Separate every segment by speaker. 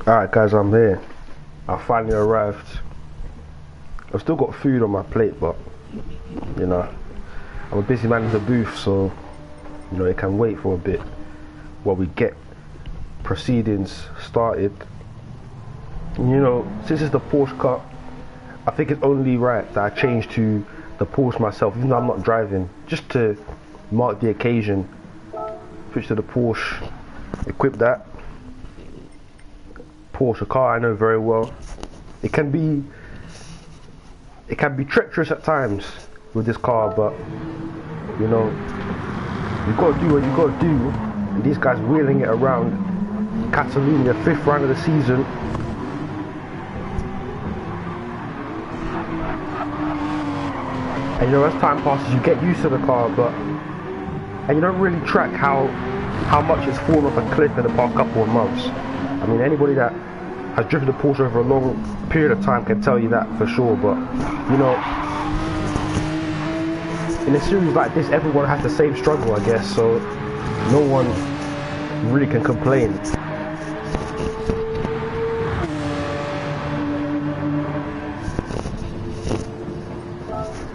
Speaker 1: Alright guys, I'm here. I finally arrived. I've still got food on my plate, but you know, I'm a busy man in the booth, so you know, it can wait for a bit while we get proceedings started. And, you know, since it's the Porsche Cup, I think it's only right that I change to the Porsche myself, even though I'm not driving, just to mark the occasion. Switch to the Porsche, equip that. Porsche, a car I know very well. It can be treacherous at times with this car, but you know, you've got to do what you've got to do. And these guys wheeling it around Catalunya, 5th round of the season. And you know, as time passes, you get used to the car, and you don't really track how much it's fallen off a cliff in the past couple of months. I mean, anybody that has driven the Porsche over a long period of time can tell you that for sure, but you know, in a series like this, everyone has the same struggle, I guess, so no one really can complain.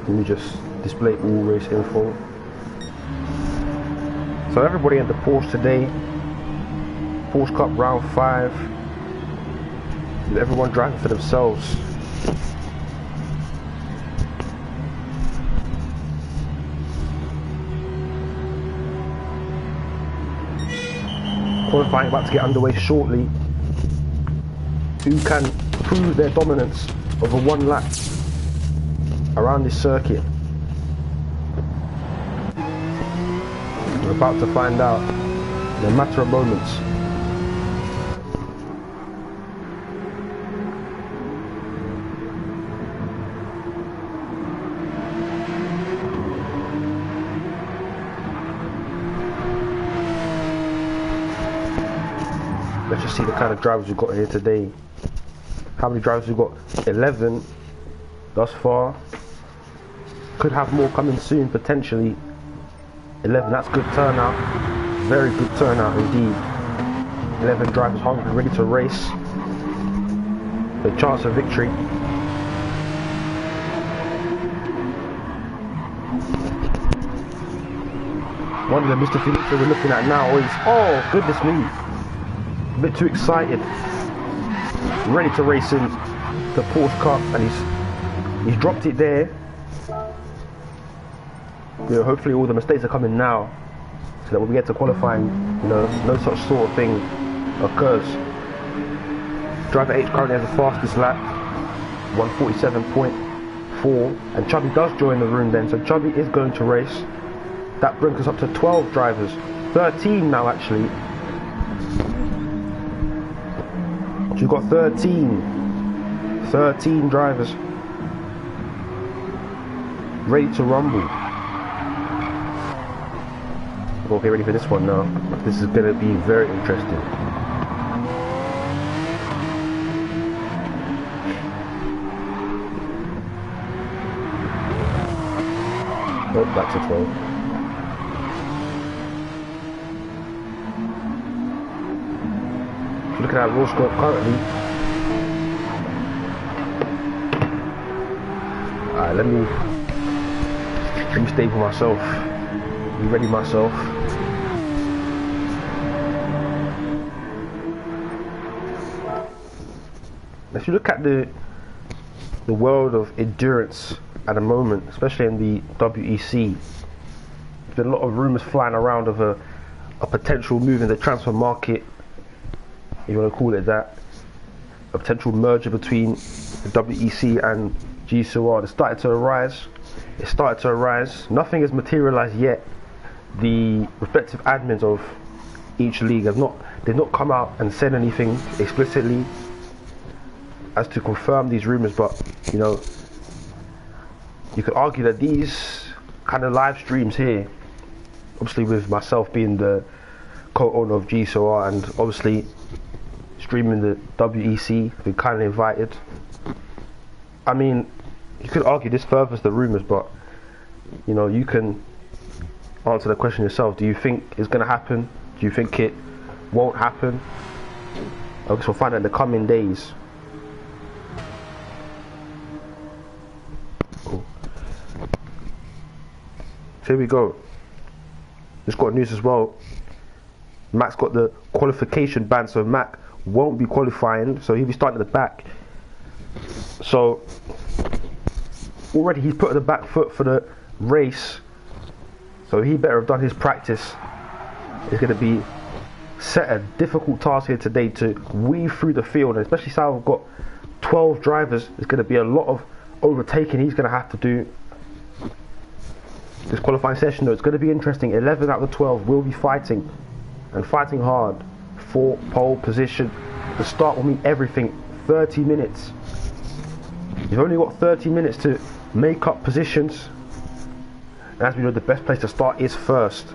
Speaker 1: Let me just display all race info. So everybody in the Porsche today, Porsche Cup round 5, with everyone driving for themselves. Qualifying about to get underway shortly. Who can prove their dominance over one lap around this circuit? We're about to find out in a matter of moments. Let's just see the kind of drivers we've got here today. How many drivers we've got? 11 thus far. Could have more coming soon, potentially. 11, that's good turnout. Very good turnout indeed. 11 drivers hungry, ready to race. The chance of victory. One of the Mr. Felix we're looking at now is, oh goodness me, a bit too excited. Ready to race in the Porsche Cup, and he's dropped it there. You know, hopefully all the mistakes are coming now, so that when we get to qualifying, you know, no such sort of thing occurs. Driver H currently has the fastest lap, 147.4, and Chubby does join the room then, so Chubby is going to race. That brings us up to 12 drivers, 13 now actually. So you've got 13 drivers ready to rumble. We'll get ready for this one now. This is going to be very interesting. Oh, back to 12. Look at our raw score currently. Alright, let me stable myself. Be ready myself. If you look at the world of endurance at the moment, especially in the WEC, there's been a lot of rumours flying around of a potential move in the transfer market, if you want to call it that, a potential merger between the WEC and GSOR. It's started to arise. Nothing has materialised yet. The respective admins of each league they've not come out and said anything explicitly as to confirm these rumours, but you know, you could argue that these kind of live streams here, obviously with myself being the co-owner of GSOR and obviously streaming the WEC, been kindly invited. I mean, you could argue this furthers the rumours, but you know, you can answer the question yourself. Do you think it's going to happen? Do you think it won't happen? I guess we'll find out in the coming days. Oh. So here we go. Just got news as well. Mac's got the qualification ban, so Mac won't be qualifying, so he'll be starting at the back. So already he's put the back foot for the race, so he better have done his practice. It's going to be set a difficult task here today to weave through the field, and especially since we've got 12 drivers, there's going to be a lot of overtaking he's going to have to do. This qualifying session though, it's going to be interesting. 11 out of the 12 will be fighting, and fighting hard for pole position. The start will mean everything. 30 minutes. You've only got 30 minutes to make up positions, and as we know, the best place to start is first.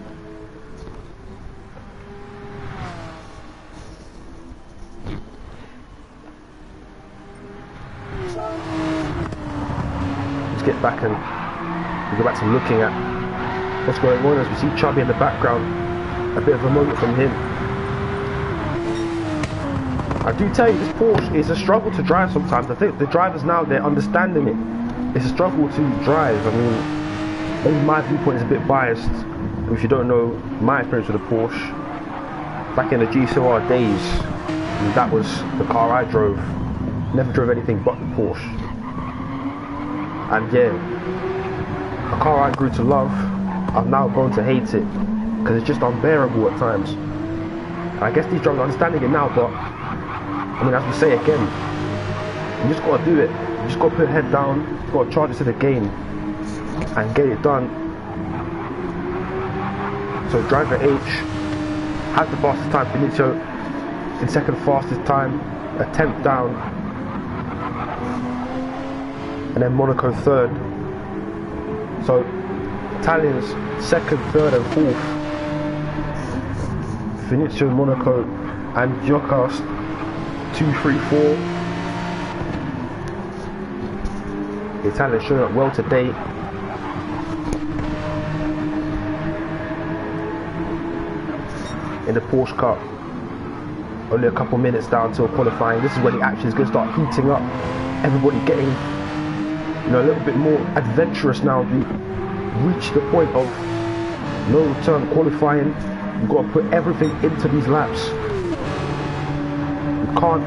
Speaker 1: Let's get back and we go back to looking at what's going on as we see Chubby in the background. A bit of a moment from him. I do tell you, this Porsche is a struggle to drive sometimes. I think the drivers now, they're understanding it. It's a struggle to drive. I mean, maybe my viewpoint is a bit biased. If you don't know my experience with a Porsche, back in the GCR days, that was the car I drove. Never drove anything but the Porsche. And yeah, a car I grew to love, I've now grown to hate it, because it's just unbearable at times. And I guess these drivers are understanding it now, but I mean, as we say again, you just got to do it. You just got to put your head down, you got to charge it to the game and get it done. So driver H has the fastest time, Finito in second fastest time, a 10th down, and then Monaco third. So Italians second, third and fourth. Finito, Monaco and Jocast 2, 3, 4. The Italians showing up well today. In the Porsche Cup, only a couple minutes down till qualifying. This is when the action is going to start heating up. Everybody getting, you know, a little bit more adventurous now. We reach the point of no return qualifying. You've got to put everything into these laps. You can't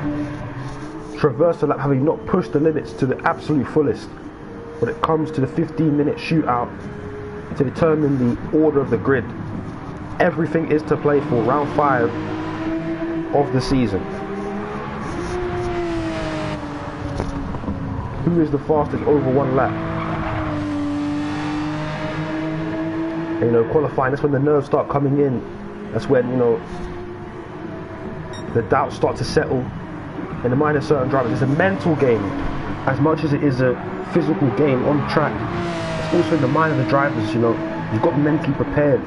Speaker 1: traverse the lap having not pushed the limits to the absolute fullest. When it comes to the 15-minute shootout to determine the order of the grid, everything is to play for round 5 of the season. Who is the fastest over one lap? And, you know, qualifying, that's when the nerves start coming in. That's when, you know, the doubts start to settle in the mind of certain drivers. It's a mental game as much as it is a physical game on track. It's also in the mind of the drivers, you know. You've got mentally prepared.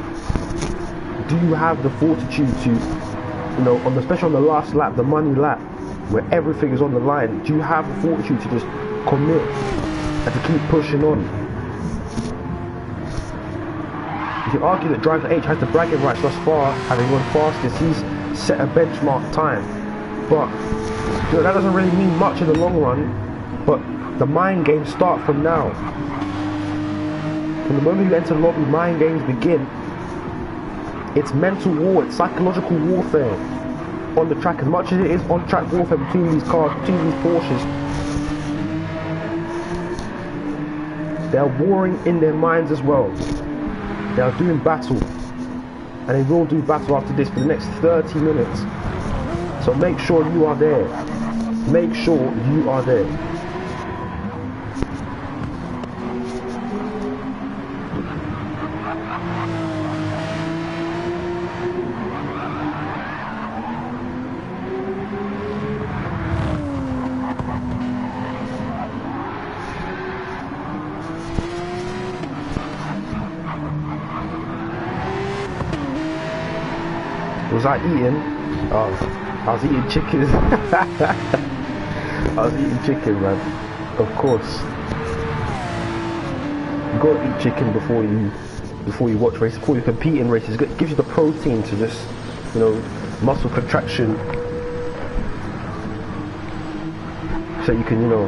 Speaker 1: Do you have the fortitude to, you know, especially on the last lap, the money lap, where everything is on the line, do you have the fortitude to just commit and to keep pushing on? You can argue that driver H has the bragging rights thus far, having gone fastest. He's set a benchmark time, but you know, that doesn't really mean much in the long run. But the mind games start from now. From the moment you enter the lobby, mind games begin. It's mental war, it's psychological warfare on the track, as much as it is on-track warfare between these cars, between these Porsches. They are warring in their minds as well. They are doing battle, and they will do battle after this for the next 30 minutes. So make sure you are there. Make sure you are there. Was I eating? Oh, I was eating chicken. I was eating chicken, man. Of course. You gotta eat chicken before you watch races, before you compete in races. It gives you the protein to just, you know, muscle contraction so you can, you know,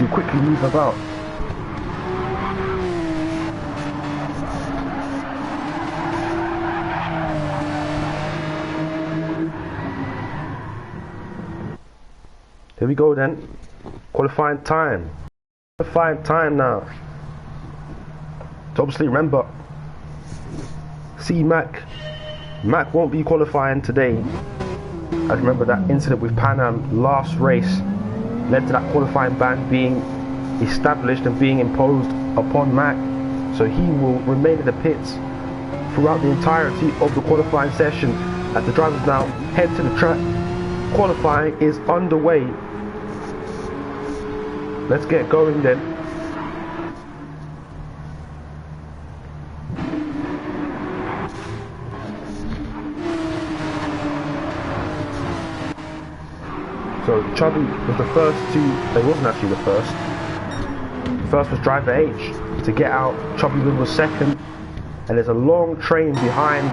Speaker 1: you quickly move about. Here we go then. Qualifying time. Qualifying time now. So obviously remember, Mac won't be qualifying today. I remember that incident with Pan Am last race led to that qualifying ban being established and being imposed upon Mac. So he will remain in the pits throughout the entirety of the qualifying session as the drivers now head to the track. Qualifying is underway. Let's get going then. So Chubby was the first to, they wasn't actually the first. The first was driver H to get out. Chubby was second. And there's a long train behind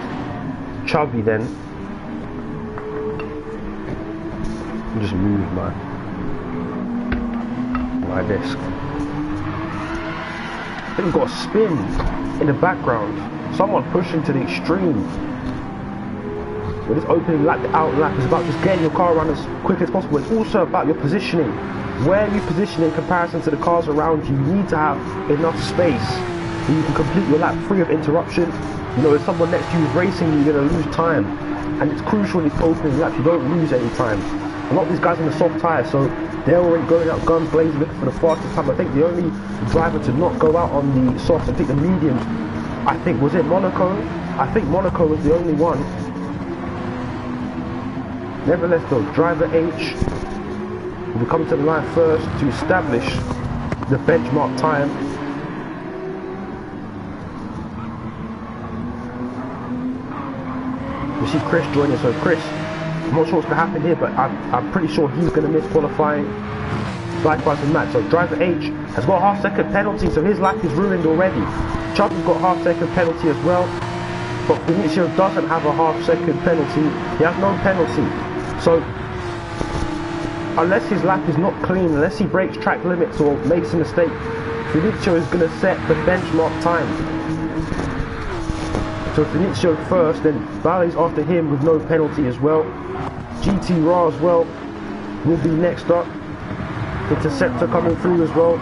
Speaker 1: Chubby then. Just move my desk. I think we've got a spin in the background. Someone pushing to the extreme. With this opening lap, the out lap is about just getting your car around as quick as possible. It's also about your positioning. Where you position in comparison to the cars around you, you need to have enough space so you can complete your lap free of interruption. You know, if someone next to you is racing, you're going to lose time. And it's crucial in these opening laps, you don't lose any time. A lot of these guys on the soft tyres, so they're already going out guns blazing looking for the fastest time. I think the only driver to not go out on the soft and take the mediums, I think, was it Monaco? I think Monaco was the only one. Nevertheless though, driver H will be coming to the line first to establish the benchmark time. You see Chris joining, so Chris, I'm not sure what's going to happen here, but I'm pretty sure he's going to miss qualifying. Likewise with Matt. So driver H has got a half-second penalty, so his lap is ruined already. Chubby's got a half-second penalty as well, but Benicio doesn't have a half-second penalty. He has no penalty. So unless his lap is not clean, unless he breaks track limits or makes a mistake, Benicio is going to set the benchmark time. So Benicio first, then Valley's after him with no penalty as well. GT Ra as well will be next up. Interceptor coming through as well.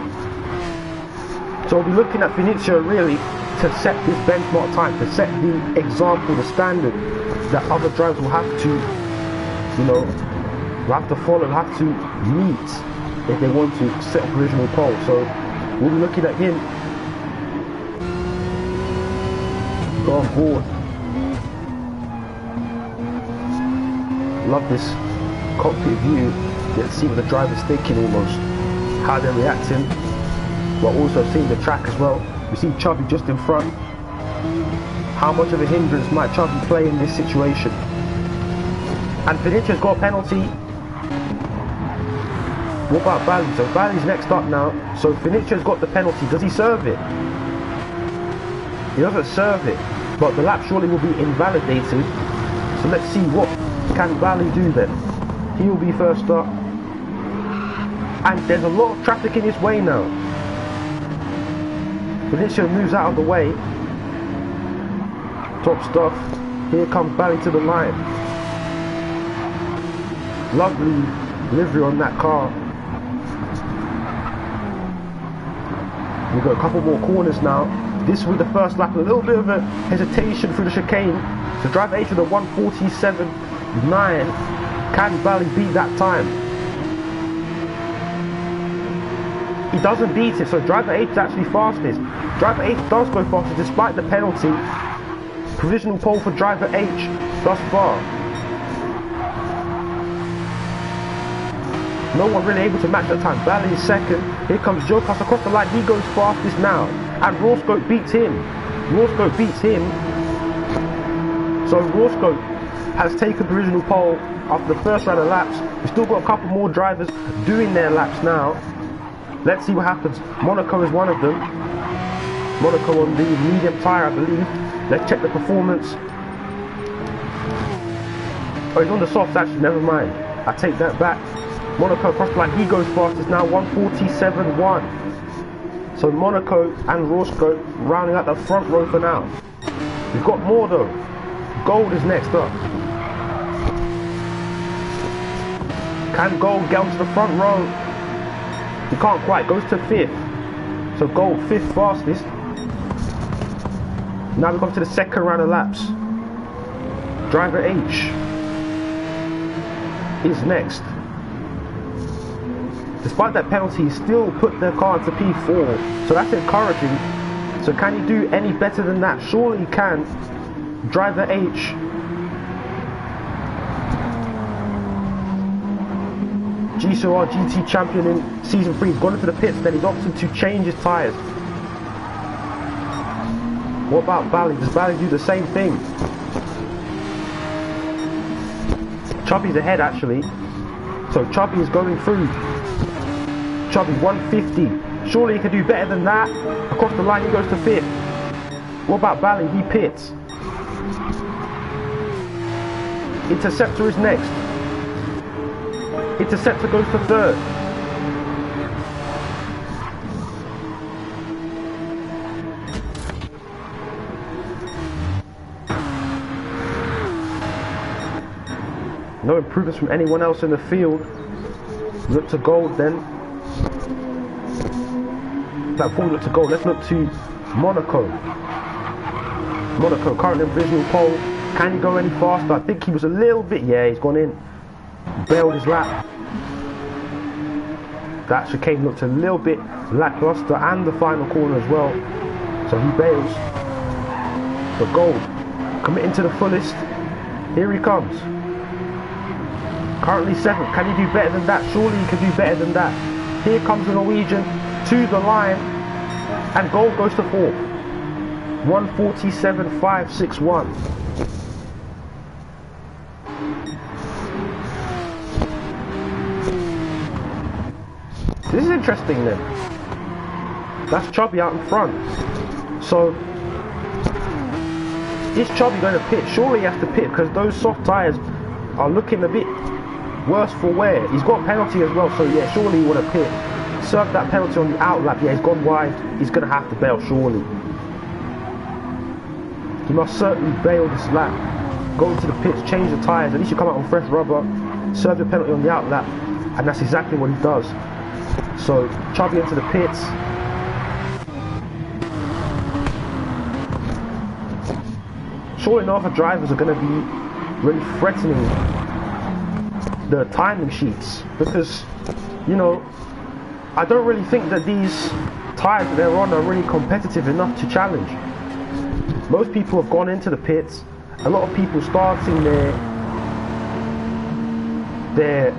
Speaker 1: So we'll be looking at Benicio really to set this benchmark time, to set the example, the standard that other drivers will have to, you know, will have to follow, will have to meet if they want to set a provisional pole. So we'll be looking at him go on board. Love this cockpit view. Get to see what the driver's thinking almost, how they're reacting, but also seeing the track as well. We see Chubby just in front. How much of a hindrance might Chubby play in this situation? And Benicio's got a penalty. What about Valley? So Valley's next up now. So Benicio's got the penalty. Does he serve it? He doesn't serve it, but the lap surely will be invalidated. So let's see what can Valley do then. He will be first up. And there's a lot of traffic in his way now. Benicio moves out of the way. Top stuff. Here comes Valley to the line. Lovely livery on that car. We've got a couple more corners now. This will be the first lap. A little bit of a hesitation through the chicane. So driver H with a 1:47.9. Can Valley beat that time? He doesn't beat it, so driver H is actually fastest. Driver H does go faster despite the penalty. Provisional pole for driver H thus far. No one really able to match that time. Valley is second. Here comes Joe Costa across the line. He goes fastest now. And Rawscope beats him. Rawscope beats him. So Rawscope has taken provisional pole after the first round of laps. We've still got a couple more drivers doing their laps now. Let's see what happens. Monaco is one of them. Monaco on the medium tyre, I believe. Let's check the performance. Oh, he's on the softs actually, never mind. I take that back. Monaco across the line, he goes fast, it's now 1:47.1. So Monaco and Roscoe rounding out the front row for now. We've got more though. Gold is next up. Can Gold get onto the front row? He can't quite, goes to 5th. So Gold 5th fastest. Now we come to the second round of laps. Driver H is next. Despite that penalty, he still put their car into P4, so that's encouraging. So can he do any better than that? Surely he can. Driver H. GCR GT champion in season 3, he's gone into the pits, then he's opted to change his tyres. What about Bally? Does Bally do the same thing? Chubby's ahead actually. So Chubby is going through. Chubby 150. Surely he can do better than that. Across the line he goes to 5th. What about Bally? He pits. Interceptor is next. Interceptor goes to 3rd. No improvements from anyone else in the field. Look to Gold then. Before we look to Gold, let's look to Monaco. Monaco currently in provisional pole. Can he go any faster? I think he was a little bit, yeah, he's gone in. Bailed his lap. That chicane looked a little bit lackluster, and the final corner as well. So he bails. But Gold, committing to the fullest. Here he comes. Currently 7th. Can he do better than that? Surely he can do better than that. Here comes the Norwegian to the line, and Gold goes to 4th. 1:47.561. This is interesting then. That's Chubby out in front. So is Chubby going to pit? Surely he has to pit because those soft tyres are looking a bit worse for wear. He's got a penalty as well, so yeah, surely he want to pit. Served that penalty on the out lap. Yeah, he's gone wide. He's going to have to bail, surely. He must certainly bail this lap. Go into the pits, change the tyres. At least you come out on fresh rubber. Serve the penalty on the out lap, and that's exactly what he does. So Chubby into the pits. Surely no other drivers are going to be really threatening the timing sheets, because, you know, I don't really think that these tyres that they're on are really competitive enough to challenge. Most people have gone into the pits. A lot of people starting their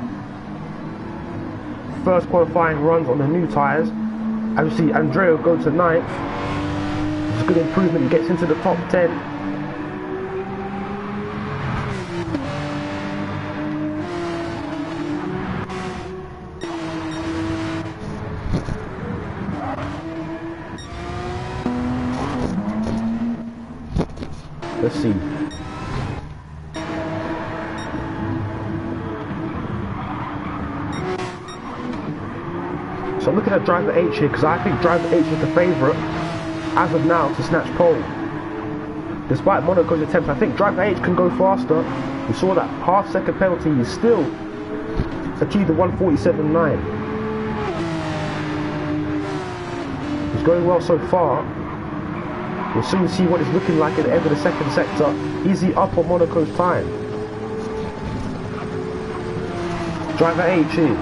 Speaker 1: first qualifying runs on the new tyres. As you see, Andrea go to 9th. It's a good improvement. He gets into the top 10. Let's see. So I'm looking at driver H here because I think driver H is the favourite as of now to snatch pole. Despite Monaco's attempts, I think driver H can go faster. We saw that half-second penalty. He still achieved the 1:47.9. He's going well so far. We'll soon see what it's looking like at the end of the second sector. Is he up on Monaco's time? Driver H here.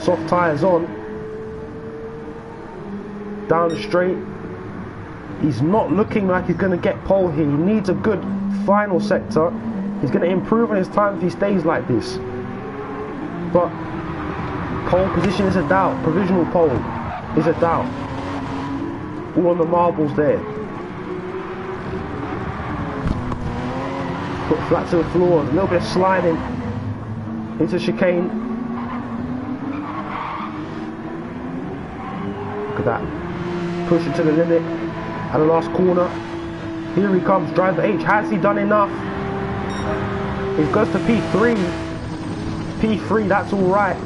Speaker 1: Soft tyres on. Down the straight. He's not looking like he's going to get pole here. He needs a good final sector. He's going to improve on his time if he stays like this. But pole position is a doubt. Provisional pole is a doubt. All on the marbles there. Put flat to the floor. A little bit of sliding into chicane. Look at that. Pushing to the limit. At the last corner. Here he comes. Driver H. Has he done enough? It goes to P3. P3, that's all right.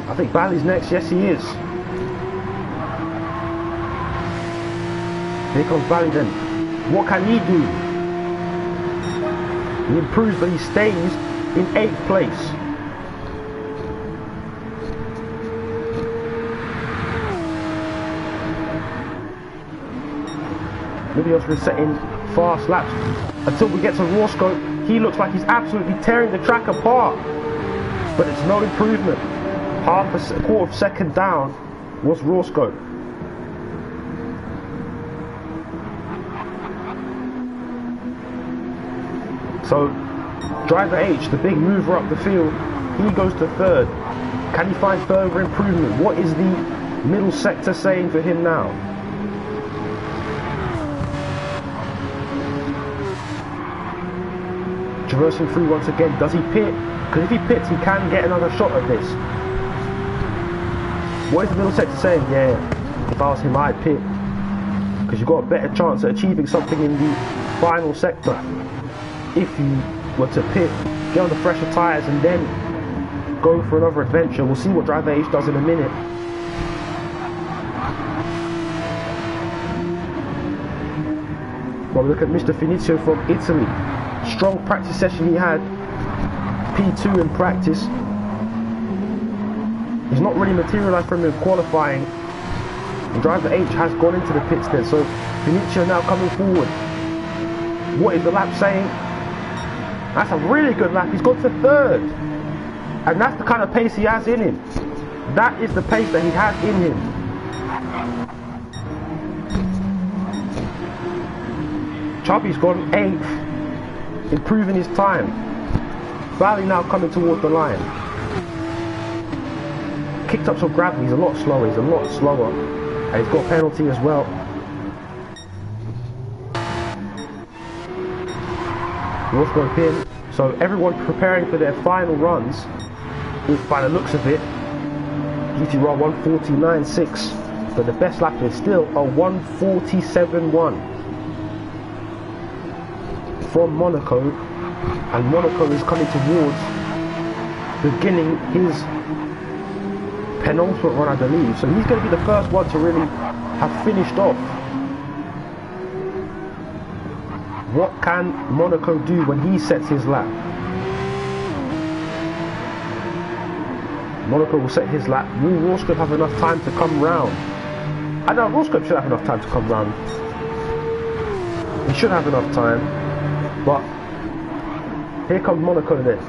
Speaker 1: I think Bali's next. Yes, he is. Here comes Bali then. What can he do? He improves, but he stays in 8th place. Livios been setting fast laps until we get to Roscoe. He looks like he's absolutely tearing the track apart, but it's no improvement. Half a quarter of a second down was Roscoe. So driver H, the big mover up the field, he goes to 3rd. Can he find further improvement? What is the middle sector saying for him now? Traversing through once again. Does he pit? Because if he pits, he can get another shot at this. What is the middle sector saying? Yeah, if I was him, I'd pit. Because you've got a better chance at achieving something in the final sector. If you were to pit, get on the fresher tyres and then go for another adventure. We'll see what driver H does in a minute. Well, look at Mr. Finizio from Italy. Strong practice session he had. P2 in practice. He's not really materialised from him in qualifying. And driver H has gone into the pits there. So Finizio now coming forward. What is the lap saying? That's a really good lap. He's gone to 3rd. And that's the kind of pace he has in him. That is the pace that he has in him. Chubby's gone 8th, improving his time. Bali now coming towards the line. Kicked up some gravity. He's a lot slower. And he's got a penalty as well. Roscoe pin. So everyone preparing for their final runs, by the looks of it, GT Raw 149.6, but the best lap is still a 147.1 from Monaco, and Monaco is coming towards beginning his penultimate run, I believe. So he's going to be the first one to really have finished off. What can Monaco do when he sets his lap? Monaco will set his lap. Will Roscoe have enough time to come round? I know Roscoe should have enough time to come round. He should have enough time. But here comes Monaco then.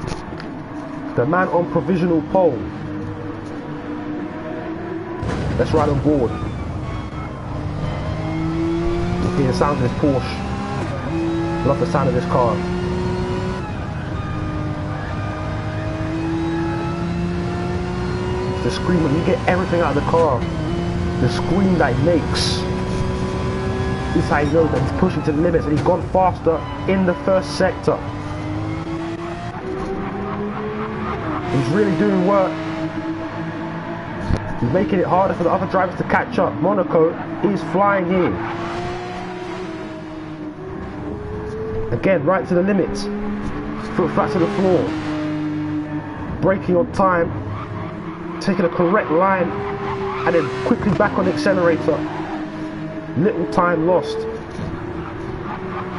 Speaker 1: The man on provisional pole. Let's ride on board. You'll hear the sound of this Porsche. Love the sound of this car. The scream, when you get everything out of the car, the scream that it makes. This is how he knows that he's pushing to the limits, and he's gone faster in the first sector. He's really doing work. He's making it harder for the other drivers to catch up. Monaco is flying in. Again, right to the limits. Foot flat to the floor. Braking on time. Taking a correct line. And then quickly back on the accelerator. Little time lost.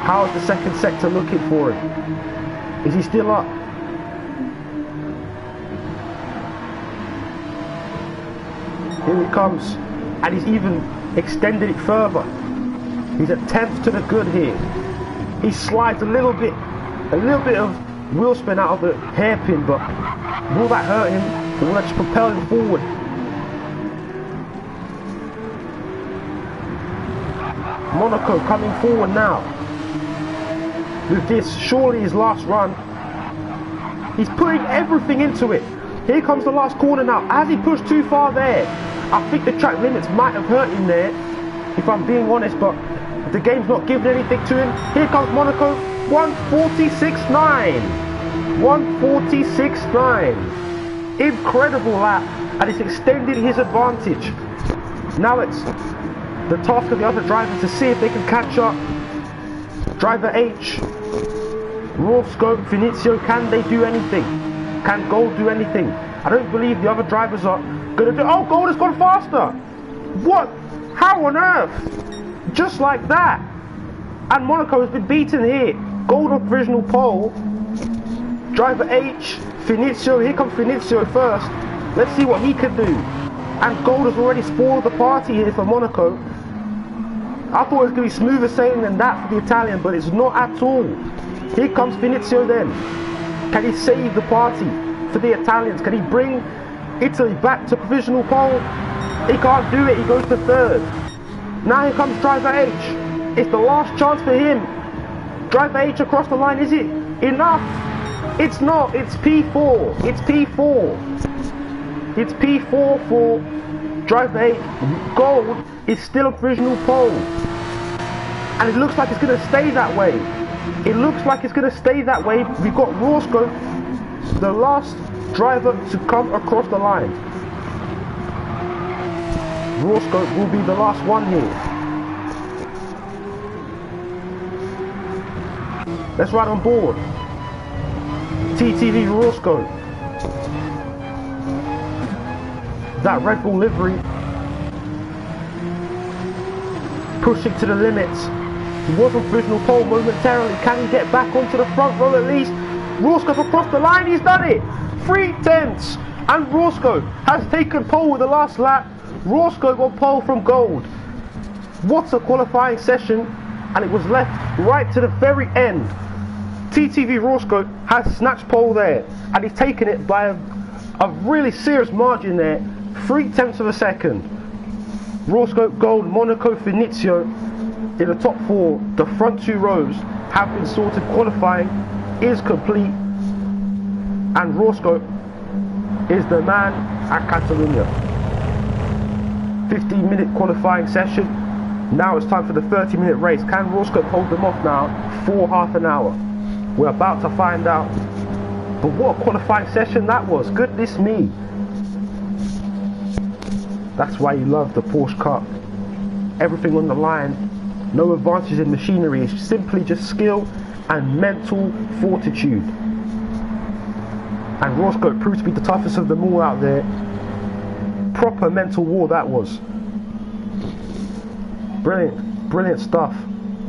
Speaker 1: How is the second sector looking for him? Is he still up? Here he comes. And he's even extended it further. He's a 10th to the good here. He slides a little bit of wheel spin out of the hairpin, but will that hurt him? Or will that just propel him forward? Monaco coming forward now. With this, surely his last run. He's putting everything into it. Here comes the last corner now. Has he pushed too far there? I think the track limits might have hurt him there, if I'm being honest, but the game's not giving anything to him. Here comes Monaco, 146.9. 146.9. Incredible lap, and it's extended his advantage. Now it's the task of the other drivers to see if they can catch up. Driver H, Roscoe, Vinicio, can they do anything? Can Gold do anything? I don't believe the other drivers are gonna do. Oh, Gold has gone faster. What? How on earth? Just like that. And Monaco has been beaten here. Gold on provisional pole. Driver H, Vinicio. Here comes Vinicio first. Let's see what he can do. And Gold has already spoiled the party here for Monaco. I thought it was going to be smoother sailing than that for the Italian, but it's not at all. Here comes Vinicio then. Can he save the party for the Italians? Can he bring Italy back to provisional pole? He can't do it, he goes to third. Now here comes Driver H. It's the last chance for him. Driver H across the line, is it enough? It's not, it's P4. It's P4. It's P4 for Driver H. Gold is still a provisional pole. And it looks like it's going to stay that way. It looks like it's going to stay that way. We've got Roscoe, the last driver to come across the line. Roscoe will be the last one here. Let's ride on board. TTV Roscoe. That Red Bull livery. Pushing to the limits. He was on provisional pole momentarily. Can he get back onto the front row at least? Roscoe across the line. He's done it. 3/10. And Roscoe has taken pole with the last lap. Roscoe got pole from Gold. What a qualifying session. And it was left right to the very end. TTV Roscoe has snatched pole there. And he's taken it by a really serious margin there. 3/10 of a second. Roscoe, Gold, Monaco, Vinicio in the top four. The front two rows have been sorted. Qualifying is complete. And Roscoe is the man at Catalunya. 15-minute qualifying session. Now it's time for the 30-minute race. Can Roscoe hold them off now for half an hour? We're about to find out. But what a qualifying session that was. Goodness me. That's why you love the Porsche Cup. Everything on the line. No advantage in machinery. It's simply just skill and mental fortitude. And Roscoe proved to be the toughest of them all out there. Proper mental war that was. Brilliant, brilliant stuff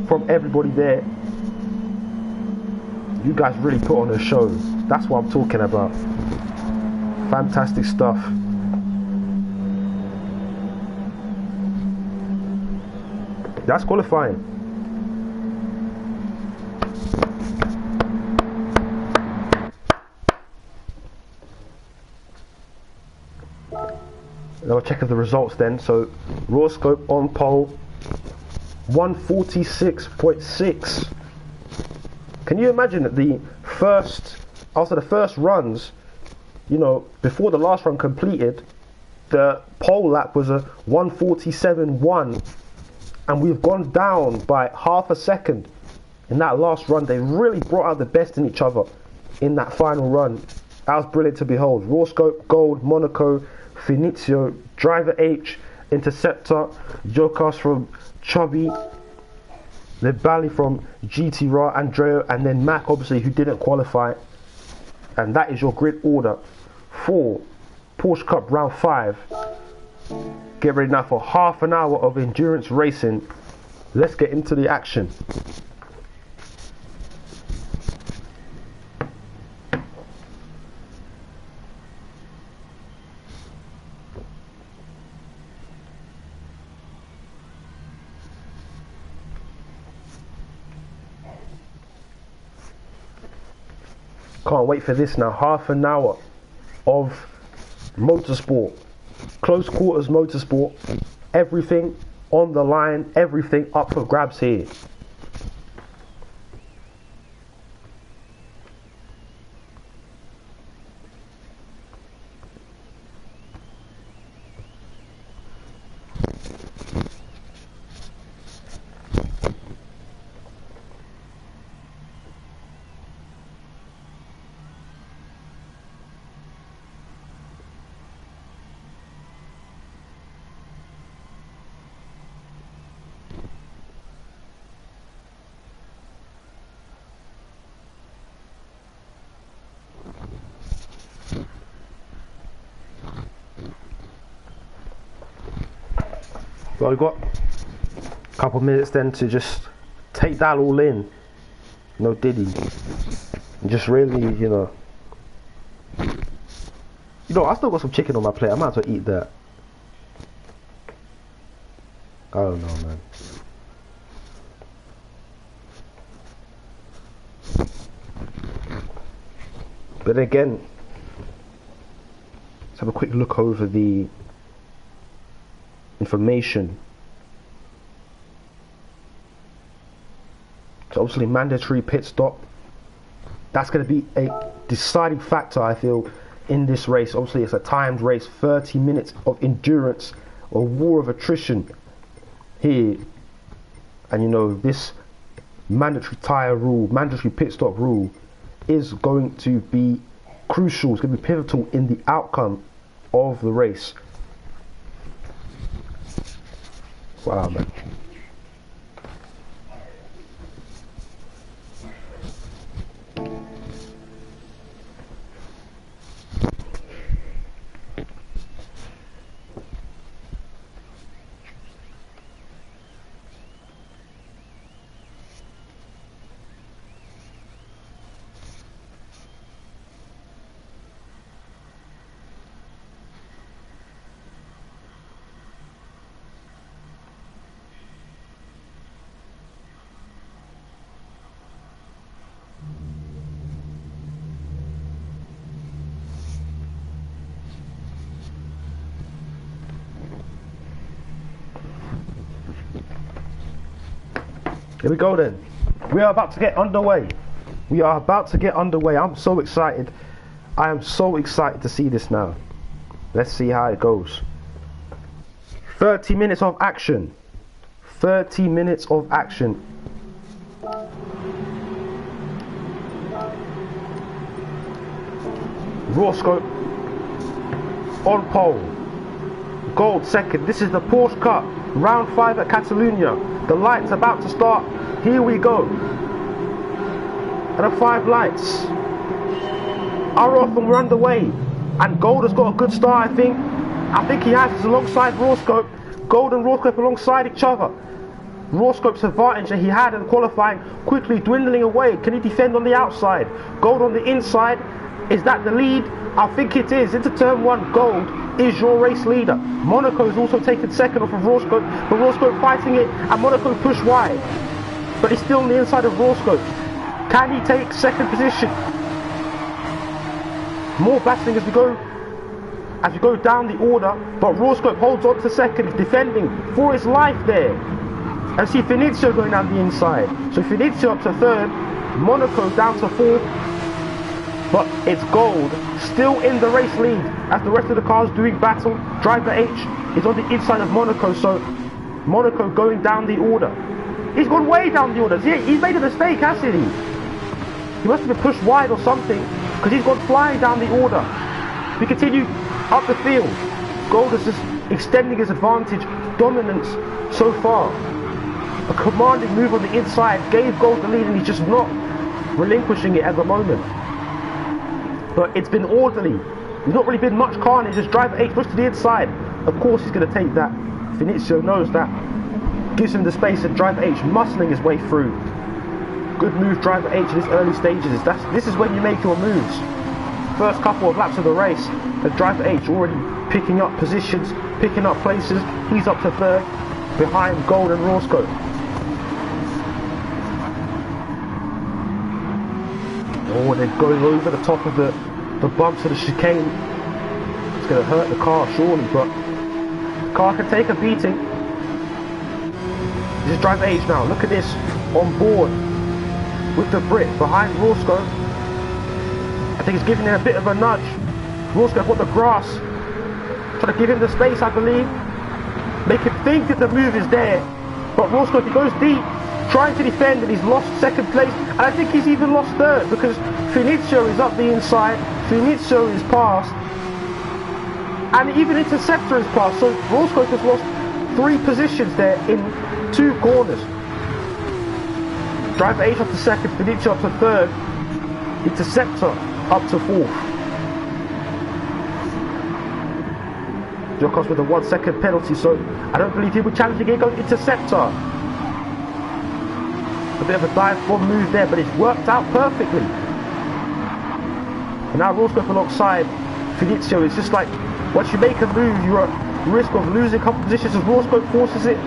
Speaker 1: from everybody there. You guys really put on a show. That's what I'm talking about. Fantastic stuff. That's qualifying. I'll check the results then. So Roscoe on pole, 146.6. Can you imagine that after the first runs, you know, before the last run completed, the pole lap was a 147.1, and we've gone down by half a second in that last run. They really brought out the best in each other in that final run. That was brilliant to behold. Roscoe, Gold, Monaco, Vinicio, Driver H, Interceptor, Jokas from Chubby, Lebali from GT Raw, Andreo, and then Mac, obviously, who didn't qualify. And that is your grid order for Porsche Cup Round 5. Get ready now for half an hour of endurance racing. Let's get into the action. Can't wait for this now. Half an hour of motorsport. Close quarters motorsport. Everything on the line. Everything up for grabs here. Well, we've got a couple of minutes then to just take that all in. No diddy. And just really, I still got some chicken on my plate. I might as well eat that. I don't know, man. But again, let's have a quick look over the information. So obviously mandatory pit stop. That's going to be a deciding factor, I feel, in this race. Obviously it's a timed race, 30 minutes of endurance, a war of attrition here. And this mandatory tyre rule, mandatory pit stop rule is going to be crucial. It's going to be pivotal in the outcome of the race. Wow, man. Here we go then. We are about to get underway. I'm so excited. I am so excited to see this now. Let's see how it goes. 30 minutes of action. 30 minutes of action. Roscoe on pole. Gold second. This is the Porsche Cup. Round 5 at Catalunya. The lights about to start. Here we go. And the 5 lights are off and we're underway. And Gold has got a good start, I think. I think he has alongside Roscoe. Gold and Roscoe alongside each other. Roscoe's advantage that he had in qualifying quickly dwindling away. Can he defend on the outside? Gold on the inside. Is that the lead? I think it is. Into turn 1, Gold is your race leader. Monaco is also taken second off of Roscoe, but Roscoe fighting it, and Monaco pushed wide. But he's still on the inside of Roscoe. Can he take second position? More battling as we go down the order, but Roscoe holds on to second, defending for his life there. And see Finizio going down the inside. So Finizio up to third, Monaco down to fourth. But it's Gold still in the race lead as the rest of the cars doing battle. Driver H is on the inside of Monaco, so Monaco going down the order. He's gone way down the order. He's made a mistake, hasn't he? He must have been pushed wide or something, because he's gone flying down the order. We continue up the field. Gold is just extending his advantage, dominance so far. A commanding move on the inside gave Gold the lead, and he's just not relinquishing it at the moment. But it's been orderly. There's not really been much carnage. Just Driver H pushed to the inside. Of course he's going to take that. Finizio knows that. Gives him the space, and Driver H muscling his way through. Good move, Driver H, in his early stages. This is when you make your moves. First couple of laps of the race, and Driver H already picking up positions, picking up places. He's up to third, behind Gold and Roscoe. Oh, they're going over the top of the bumps of the chicane. It's going to hurt the car, surely, but the car can take a beating. This is Driver H now. Look at this, on board with the Brit behind Roscoe. I think he's giving him a bit of a nudge. Roscoe got the grass, trying to give him the space, I believe. Make him think that the move is there. But Roscoe, he goes deep, trying to defend, and he's lost second place. And I think he's even lost third, because Finizio is up the inside. Finizio is past. And even Interceptor is past. So Roscoe has lost 3 positions there in 2 corners. Driver H up to second, Finizio up to third, Interceptor up to fourth. Jokos with a 1 second penalty, so I don't believe he will challenge again. Goes interceptor. A bit of a dive bomb move there, but it's worked out perfectly. And now Roscoe alongside Felicio. It's just like, once you make a move, you're at risk of losing a couple positions as Roscoe forces it.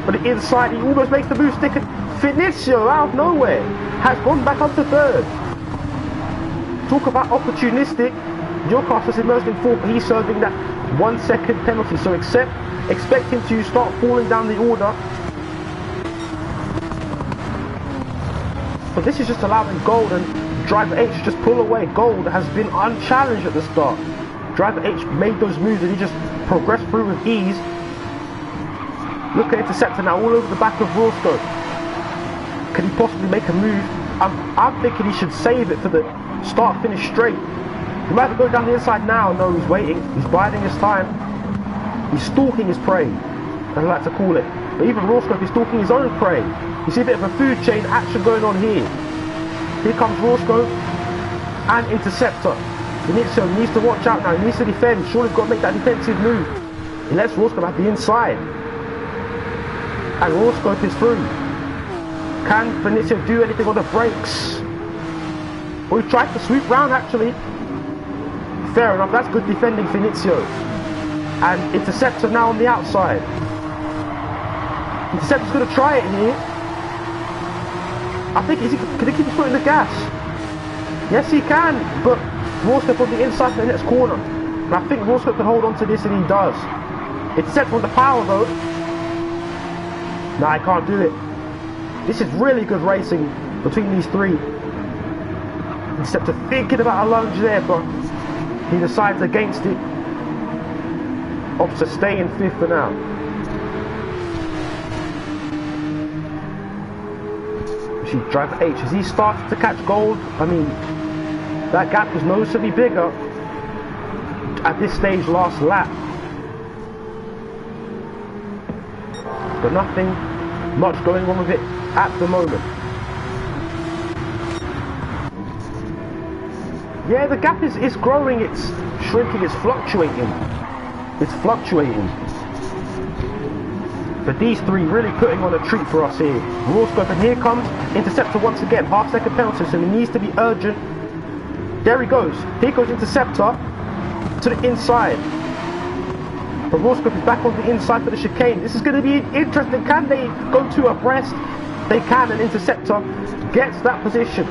Speaker 1: But the inside, he almost makes the move stick. Felicio out of nowhere has gone back up to third. Talk about opportunistic. Jokos is immersed in fourth, but he's serving that 1 second penalty. So expect him to start falling down the order. But this is just allowing Gold and Driver H to just pull away. Gold has been unchallenged at the start. Driver H made those moves and he just progressed through with ease. Look at Interceptor now all over the back of Roscoe. Can he possibly make a move? I'm thinking he should save it for the start finish straight. He might have to go down the inside now. No, he's waiting. He's biding his time. He's stalking his prey, as I like to call it. But even Roscoe is stalking his own prey. You see a bit of a food chain action going on here. Here comes Roscoe and Interceptor. Vinicius needs to watch out now. He needs to defend. Surely he's got to make that defensive move. He lets Roscoe at the inside. And Roscoe is through. Can Vinicius do anything on the brakes? Well, he tried to sweep round actually. Fair enough, that's good defending Finicio. And Interceptor now on the outside. Interceptor's going to try it here. I think, can he keep his foot in the gas? Yes, he can, but Roscoe on the inside for the next corner. And I think Roscoe can hold on to this, and he does. Interceptor on the power though. Nah, he can't do it. This is really good racing between these three. Interceptor thinking about a lunge there, but he decides against it. Opts to stay in fifth for now. See, Driver H, as he started to catch Gold, I mean, that gap was noticeably bigger at this stage last lap. But nothing much going on with it at the moment. Yeah, the gap is growing, it's shrinking, it's fluctuating. It's fluctuating. But these three really putting on a treat for us here. Roscoe, and here comes Interceptor once again. Half second penalty, so he needs to be urgent. There he goes. Here goes Interceptor to the inside. But Roscoe is back on the inside for the chicane. This is going to be interesting. Can they go to abreast? They can, and Interceptor gets that position.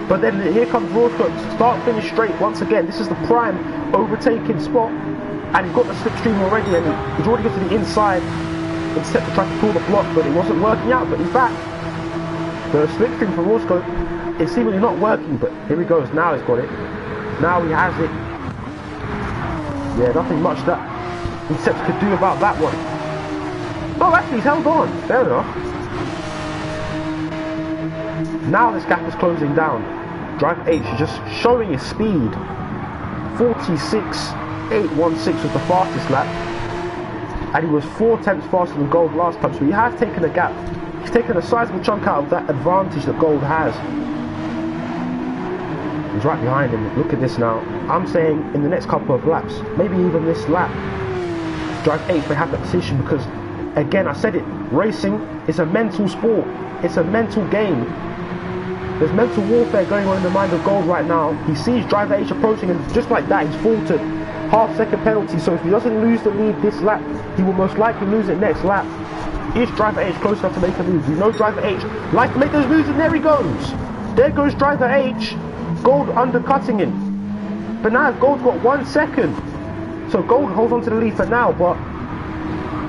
Speaker 1: But then here comes Roscoe, start finish straight once again. This is the prime overtaking spot. And he's got the slipstream already, and he's already got to the inside. Interceptor tried to pull the block, but it wasn't working out. But in fact, the slipstream for Roscoe is seemingly not working. But here he goes, now he's got it. Now he has it. Yeah, nothing much that Interceptor could do about that one. Oh, actually he's held on, fair enough. Now this gap is closing down. Driver H is just showing his speed. 46.816 was the fastest lap. And he was 4 tenths faster than Gold last time, so he has taken a gap. He's taken a sizable chunk out of that advantage that Gold has. He's right behind him. Look at this now. I'm saying in the next couple of laps, maybe even this lap, Drive 8 may have that position because, again, I said it, racing is a mental sport. It's a mental game. There's mental warfare going on in the mind of Gold right now. He sees Driver H approaching, and just like that, he's faltered. Half second penalty, so if he doesn't lose the lead this lap, he will most likely lose it next lap. Is Driver H close enough to make a move? We know Driver H likes to make those moves, and there he goes. There goes Driver H. Gold undercutting him. But now Gold's got 1 second. So Gold holds on to the lead for now, but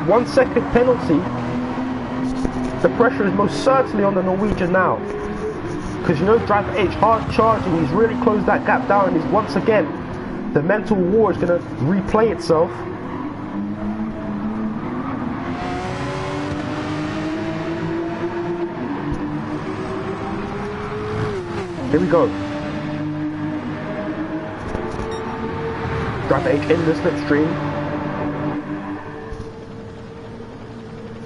Speaker 1: 1 second penalty. The pressure is most certainly on the Norwegian now. Because you know Driver H, hard charging, he's really closed that gap down, and he's once again, the mental war is going to replay itself. Here we go. Driver H in the slipstream.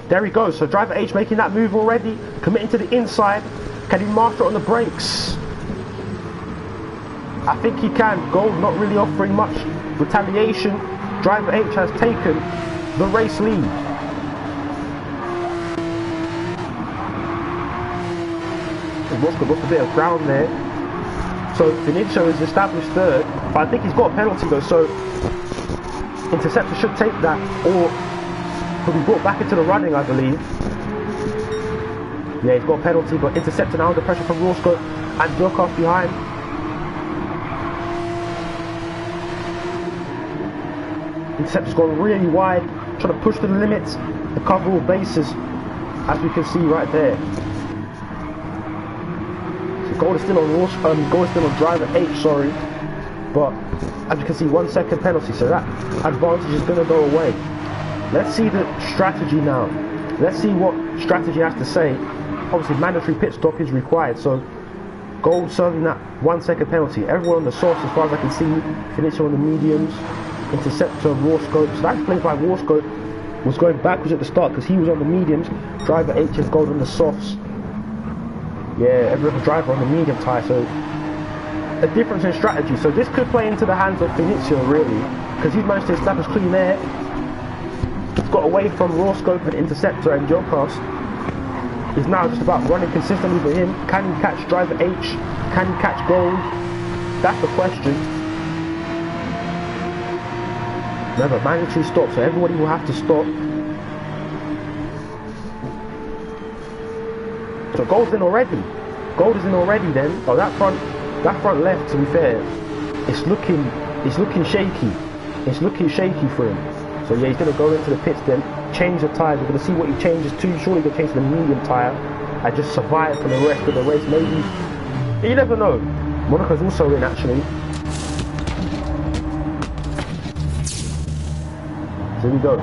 Speaker 1: There he goes. So Driver H making that move already, committing to the inside. Can he master it on the brakes? I think he can. Gold not really offering much retaliation. Driver H has taken the race lead. Roscoe lost a bit of ground there. So Vinicio is established third, but I think he's got a penalty though, so Interceptor should take that, or he'll be brought back into the running, I believe. Yeah, he's got a penalty, but Interceptor now under pressure from Roscoe and Burkhardt behind. Interceptor's gone really wide, trying to push to the limits, to cover all bases, as we can see right there. Goal is still on goal is still on driver H, sorry, but as you can see, 1 second penalty, so that advantage is going to go away. Let's see the strategy now. Let's see what strategy has to say. Obviously, mandatory pit stop is required, so goal serving that 1 second penalty. Everyone on the source, as far as I can see, Vinicio on the mediums, Interceptor, Roscoe. So that play by Roscoe was going backwards at the start because he was on the mediums. Driver H has gold on the softs. Yeah, every other driver on the medium tyre, so a difference in strategy. So this could play into the hands of Vinicio really, because he's managed to establish clean air. He's got away from Roscoe and Interceptor, and Jocas is now just about running consistently for him. Can he catch driver H? Can he catch gold? That's the question. Remember, mandatory stop, so everybody will have to stop. So gold's in already. Gold is in already then. Oh, that front left, to be fair, it's looking shaky. It's looking shaky for him. So yeah, he's gonna go into the pits then, change the tyres. We're gonna see what he changes to. Surely he'll change to the medium tyre and just survive for the rest of the race. Maybe. You never know. Monaco's also in actually. So here we go.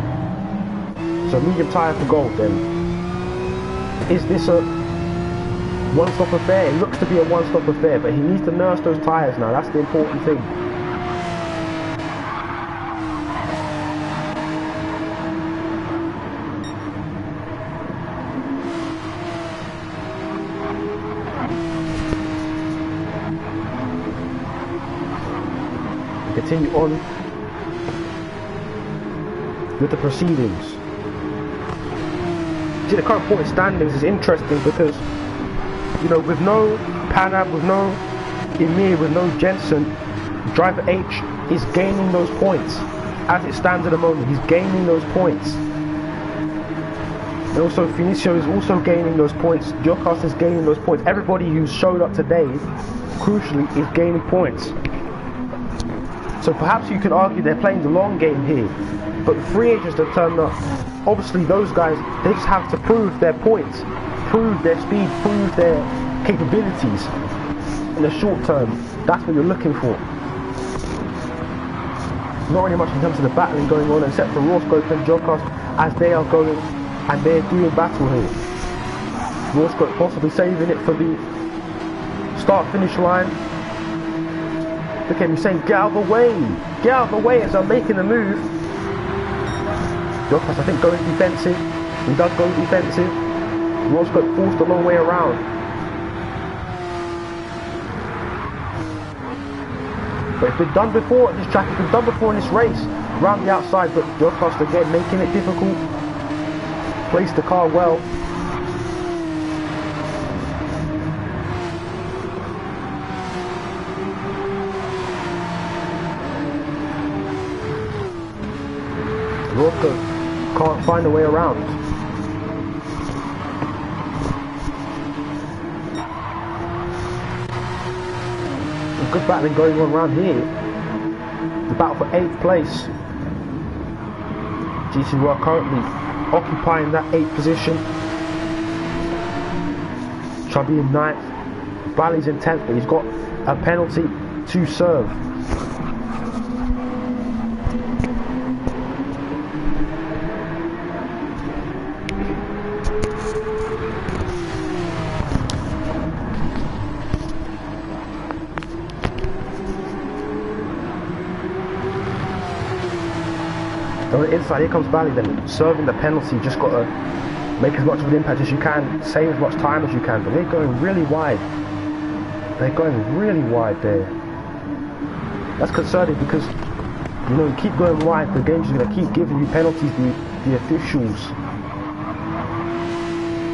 Speaker 1: So medium tyre for gold then. Is this a one-stop affair? It looks to be a one-stop affair, but he needs to nurse those tyres now. That's the important thing. Continue on with the proceedings. See, the current point standings is interesting because, you know, with no Panab, with no Emir, with no Jensen, driver H is gaining those points. As it stands at the moment, he's gaining those points. And also Vinicio is also gaining those points. Jocas is gaining those points. Everybody who's showed up today, crucially, is gaining points. So perhaps you could argue they're playing the long game here. But the free agents that turned up, obviously those guys, they just have to prove their points, prove their speed, prove their capabilities in the short term. That's what you're looking for. Not really much in terms of the battling going on, except for Roscoe and Jocas as they are going and they're doing battle here. Roscoe possibly saving it for the start-finish line. Look at him saying, get out of the way! Get out of the way as they're making the move. Jocas, I think, going defensive. He does go defensive. Roscoe forced a long way around. But it's been done before at this track, it's been done before in this race. Round the outside, but Jocas again making it difficult. Placed the car well. Roscoe can't find a way around. Good battling going on around here. The battle for 8th place. GC are currently occupying that 8th position. Chubby in 9th. Bali's in 10th, but he's got a penalty to serve. On the inside, here comes Bali then, serving the penalty. Just got to make as much of an impact as you can, save as much time as you can, but they're going really wide. They're going really wide there. That's concerning because You know, you keep going wide, the game's just gonna keep giving you penalties, the officials.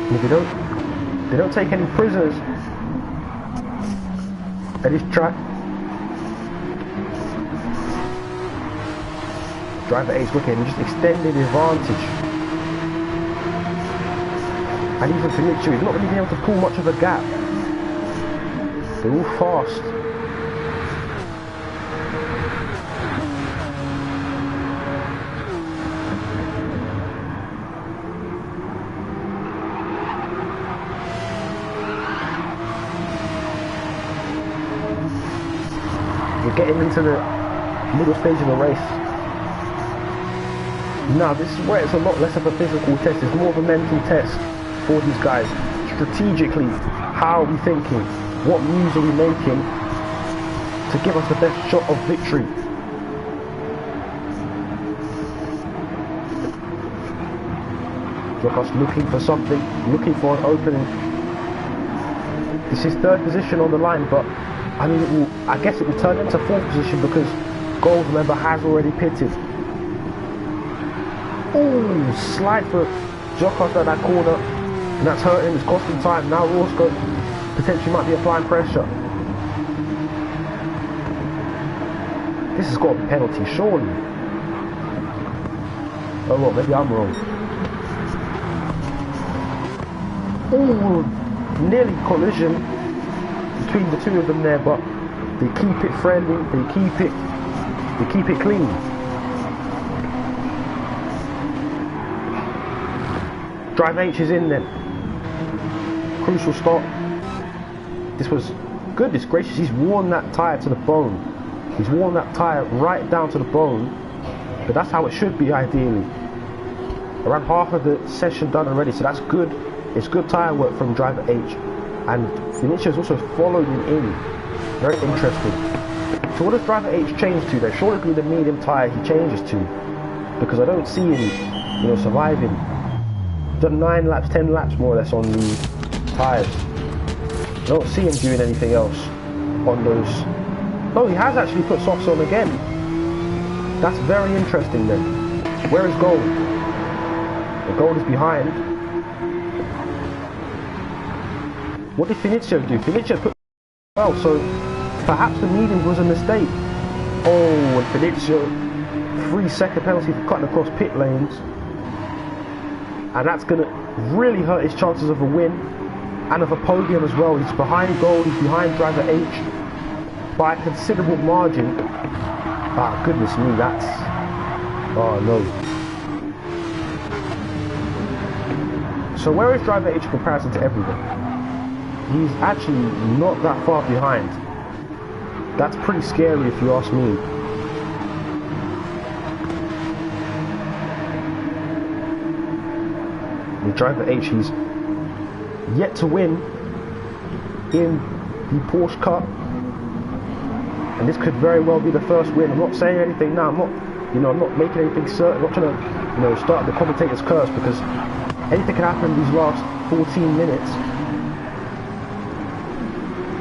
Speaker 1: And if they don't take any prisoners at this track. Driver 8's looking and just extended the advantage. And even Finicio, he's not really being able to pull much of a gap. They're all fast. We're getting into the middle stage of the race. Now this is where it's a lot less of a physical test, it's more of a mental test for these guys. Strategically, how are we thinking? What moves are we making to give us the best shot of victory? Look, us looking for something, looking for an opening. This is third position on the line, but I mean, I guess it will turn into fourth position because Gold, remember, has already pitted. Ooh, slide for Jokos at that corner, and that's hurting, it's costing time. Now Roscoe potentially might be applying pressure. This has got a penalty, surely. Oh well, maybe I'm wrong. Ooh, nearly collision between the two of them there, but they keep it friendly, they keep it clean. Drive H is in then. Crucial stop. This was goodness gracious, he's worn that tyre to the bone. He's worn that tyre right down to the bone. But that's how it should be ideally. Around half of the session done already, so that's good. It's good tyre work from driver H. And Vinicius also followed him in. Very interesting. So what does driver H change to? There surely the medium tyre he changes to. Because I don't see him, you know, surviving. Done 9 laps, 10 laps more or less on the tyres. I don't see him doing anything else on those. Oh, he has actually put softs on again. That's very interesting then. Where is Gold? The Gold is behind. What did Finicio do? Finicio put well, so perhaps the medium was a mistake. Oh, and Finicio, 3-second penalty for cutting across pit lanes. And that's going to really hurt his chances of a win and of a podium as well. He's behind Gold, he's behind driver H by a considerable margin. Ah, goodness me, that's... oh no. So where is driver H in comparison to everyone? He's actually not that far behind. That's pretty scary if you ask me. Driver H, he's yet to win in the Porsche Cup, and this could very well be the first win. I'm not saying anything now. I'm not making anything certain. I'm not trying to, start the commentator's curse, because anything can happen in these last 14 minutes.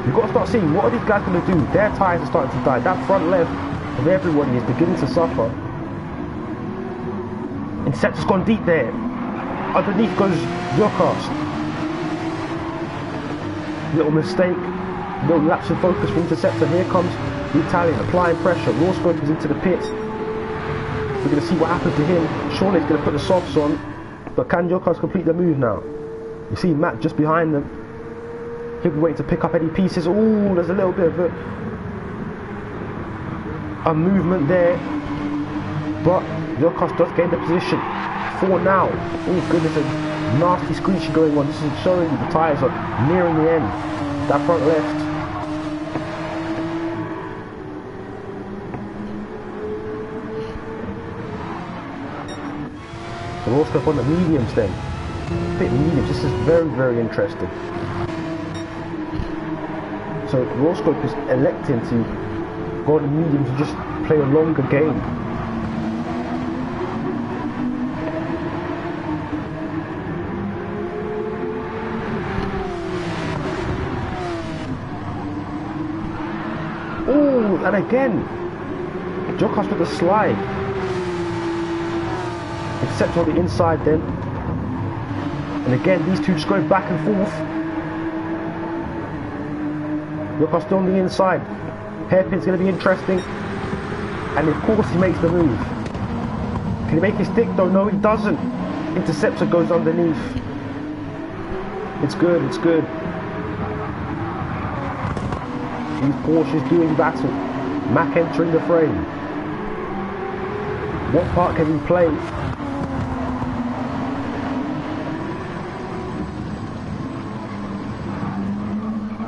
Speaker 1: You've got to start seeing what are these guys going to do. Their tyres are starting to die. That front left of everybody is beginning to suffer. Inceptor's gone deep there. Underneath goes Jokos. Little mistake. Little lapse of focus from Interceptor. Here comes the Italian applying pressure. Roscoe is into the pit. We're going to see what happens to him. Surely he's going to put the softs on. But can Jokos complete the move now? You see Matt just behind them. He'll be waiting to pick up any pieces. Ooh, there's a little bit of a movement there. But Jokos does gain the position. 4 now. Oh goodness, a nasty screeching going on. This is showing the tyres are nearing the end. That front left. So Roscoe on the mediums then. Pit mediums. This is very, very interesting. So Roscoe is electing to go on the mediums and just play a longer game. And again, Jokas with the slide. Except on the inside then. And again, these two just going back and forth. Jokas still on the inside. Hairpin's going to be interesting. And of course he makes the move. Can he make his stick though? No, he doesn't. Interceptor goes underneath. It's good, it's good. These Porsches doing battle. Mac entering the frame. What part can he play?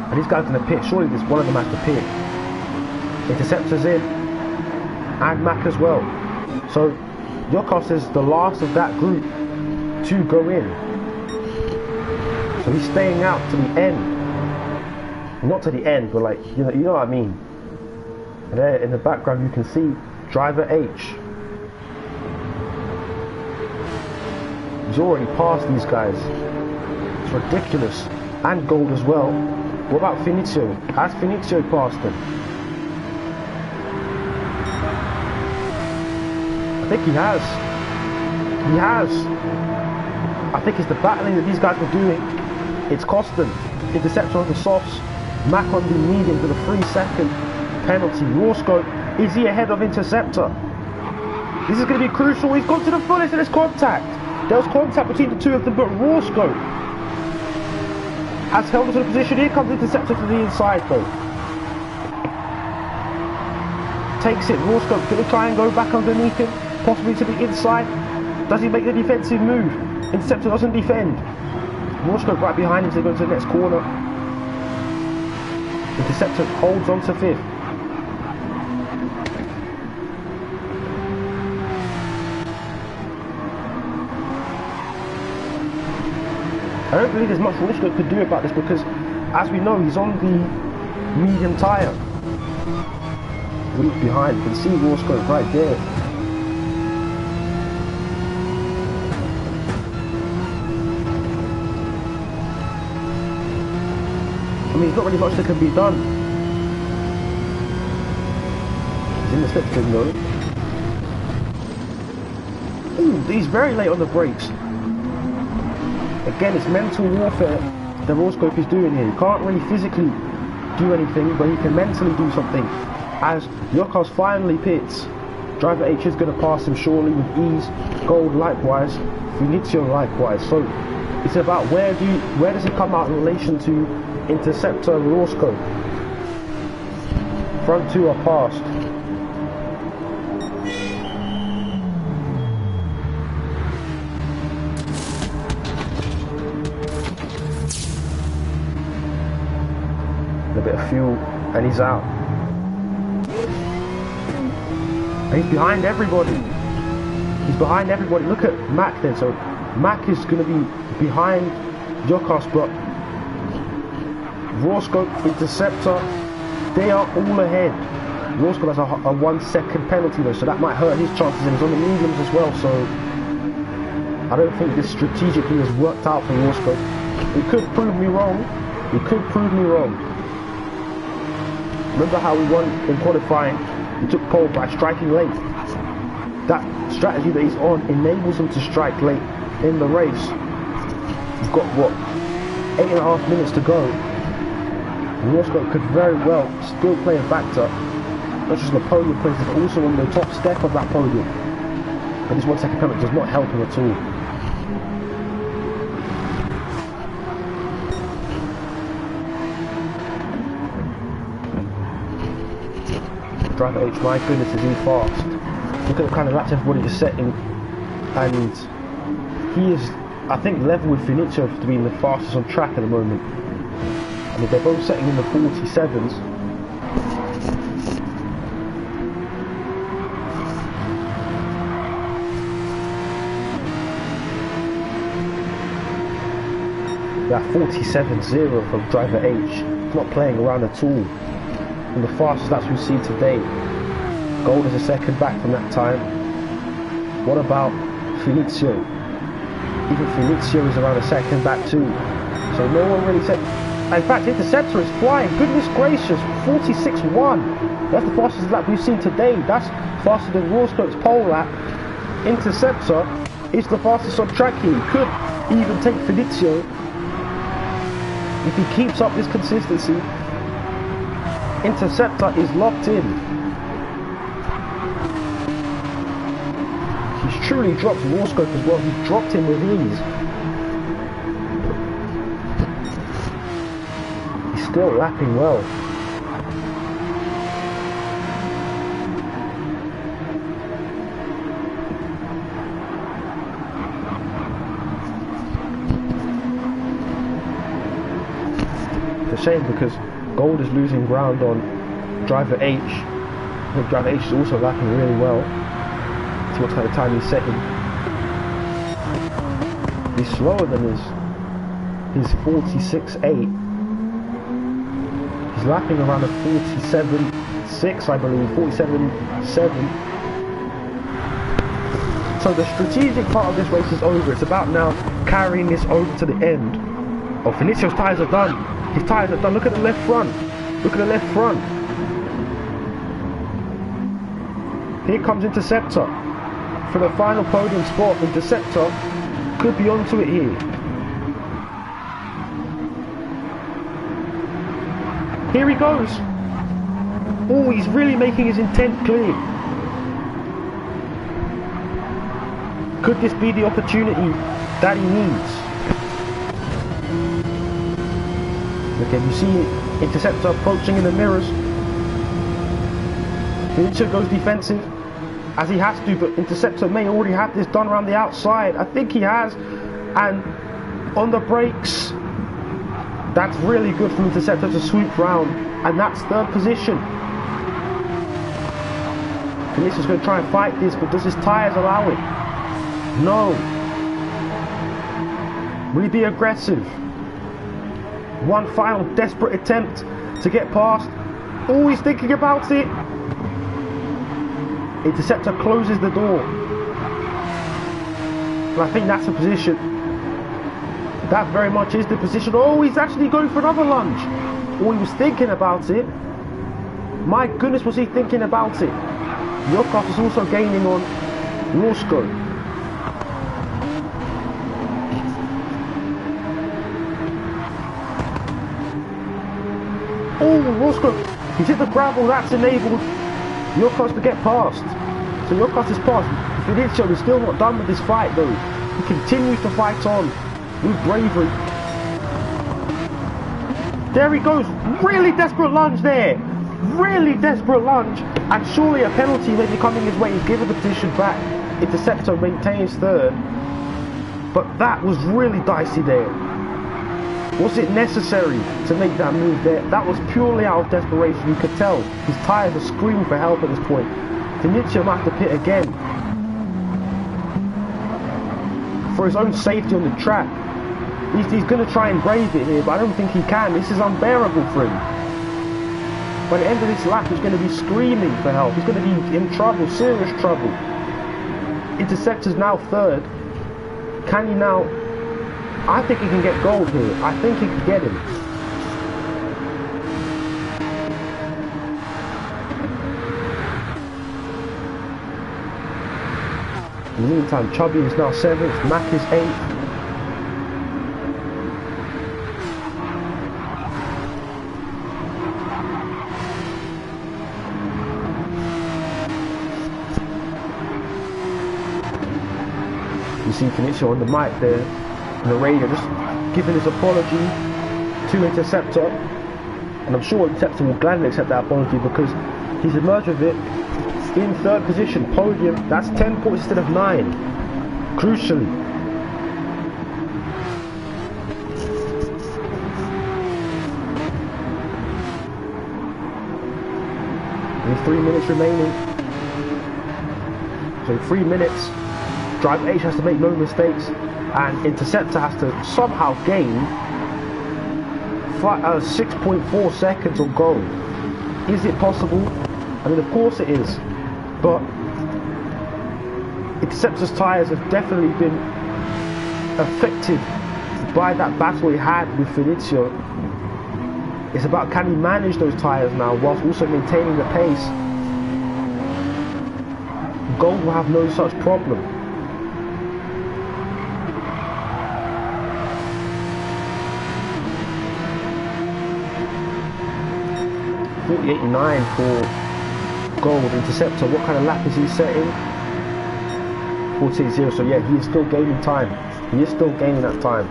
Speaker 1: And these guys in the pit, surely this one of them has to pit. Interceptor's in. And Mac as well. So Jokas is the last of that group to go in. So he's staying out to the end. Not to the end, but like, you know what I mean. And there in the background you can see driver H. He's already passed these guys. It's ridiculous. And gold as well. What about Finizio? Has Finizio passed him? I think he has. He has. I think it's the battling that these guys were doing. It's cost them. Interceptor on the softs. Mac on the medium with a 3-second penalty. Roscoe, is he ahead of Interceptor? This is going to be crucial. He's gone to the fullest and there's contact. There was contact between the two of them, but Roscoe has held onto the position. Here comes Interceptor to the inside though. Takes it. Roscoe going to try and go back underneath him, possibly to the inside. Does he make the defensive move? Interceptor doesn't defend. Roscoe right behind him, so they go to the next corner. Interceptor holds on to 5th. I don't believe there's much Roscoe could do about this because, as we know, he's on the medium tyre. Look behind, you can see Roscoe right there. I mean, there's not really much that can be done. He's in the slipstream though. Ooh, he's very late on the brakes. Again, it's mental warfare that Roscoe is doing here. He can't really physically do anything, but he can mentally do something. As Jokas finally pits, driver H is going to pass him surely with ease. Gold likewise, Finizio likewise. So it's about where does he come out in relation to Interceptor and Roscoe. Front two are passed. A bit of fuel and he's out. And he's behind everybody. He's behind everybody. Look at Mac then. So Mac is going to be behind Jokas, but Roscoe, Interceptor, they are all ahead. Roscoe has a 1-second penalty though, so that might hurt his chances, and he's on the mediums as well, so I don't think this strategically has worked out for Roscoe. It could prove me wrong. It could prove me wrong. Remember how we won in qualifying? He took pole by striking late. That strategy that he's on enables him to strike late in the race. We've got what, 8.5 minutes to go. Roscoe could very well still play a factor, not just on the podium place, but also on the top step of that podium. And this 1-second penalty does not help him at all. Driver H, my goodness, is he fast. Look at the kind of laps everybody is setting, and he is, I think, level with Finizio to being the fastest on track at the moment. I mean, they're both setting in the 47s. That 47.0 from driver H. He's not playing around at all. And the fastest laps we see today. Gold is a second back from that time. What about Finizio? Even Finizio is around a second back too. So no one really said. In fact, Interceptor is flying. Goodness gracious, 46.1. That's the fastest lap we've seen today. That's faster than Roscoe's pole lap. Interceptor is the fastest on track here. He could even take Felicio if he keeps up this consistency. Interceptor is locked in. He's truly dropped Roscoe as well. He's dropped him with ease. He's still lapping well. It's a shame because Gold is losing ground on driver H. I think driver H is also lapping really well. See what kind of time he's setting. He's slower than his 46.8. He's lapping around a 47.6, I believe, 47.7. So the strategic part of this race is over. It's about now carrying this over to the end. Oh, Felicio's tyres are done. His tyres are done. Look at the left front. Look at the left front. Here comes Interceptor for the final podium spot. Interceptor could be onto it here. Here he goes. Oh, he's really making his intent clear. Could this be the opportunity that he needs? Okay, you see Interceptor approaching in the mirrors. Felicio goes defensive, as he has to, but Interceptor may already have this done around the outside. I think he has. And on the brakes, that's really good from Interceptor to swoop round. And that's third position. Felicio's going to try and fight this, but does his tyres allow it? No. Will he be aggressive? One final desperate attempt to get past. Oh, he's thinking about it. Interceptor closes the door. And I think that's the position. That very much is the position. Oh, he's actually going for another lunge. Oh, he was thinking about it. My goodness, was he thinking about it. Yokos is also gaining on Roscoe. Oh, Roscoe, he's hit the gravel. That's enabled Yokos to get past. So Yokos is past. Felicio is still not done with this fight though. He continues to fight on with bravery. There he goes. Really desperate lunge there. Really desperate lunge. And surely a penalty may be coming his way. He's given the position back. Interceptor maintains third. But that was really dicey there. Was it necessary to make that move there? That was purely out of desperation. You could tell his tyres are screaming for help at this point. Felicio might have to pit again for his own safety on the track. He's going to try and brave it here, but I don't think he can. This is unbearable for him. By the end of this lap, he's going to be screaming for help. He's going to be in trouble, serious trouble. Interceptor's now third. Can he now? I think he can get gold here. I think he can get him. In the meantime, Chubby is now 7th, Mac is 8th. You see Felicio on the mic there, on the radio, just giving his apology to Interceptor. And I'm sure Interceptor will gladly accept that apology because he's emerged with it in third position, podium. That's 10 points instead of 9. Crucially. Only 3 minutes remaining. So 3 minutes. Driver H has to make no mistakes, and Interceptor has to somehow gain 6.4 seconds on goal. Is it possible? I mean, of course it is. But Interceptor's tyres have definitely been affected by that battle he had with Felicio. It's about, can he manage those tyres now whilst also maintaining the pace? Gold will have no such problem. .40.89 for Gold. Interceptor, what kind of lap is he setting? 48.0, so yeah, he is still gaining time. He is still gaining that time.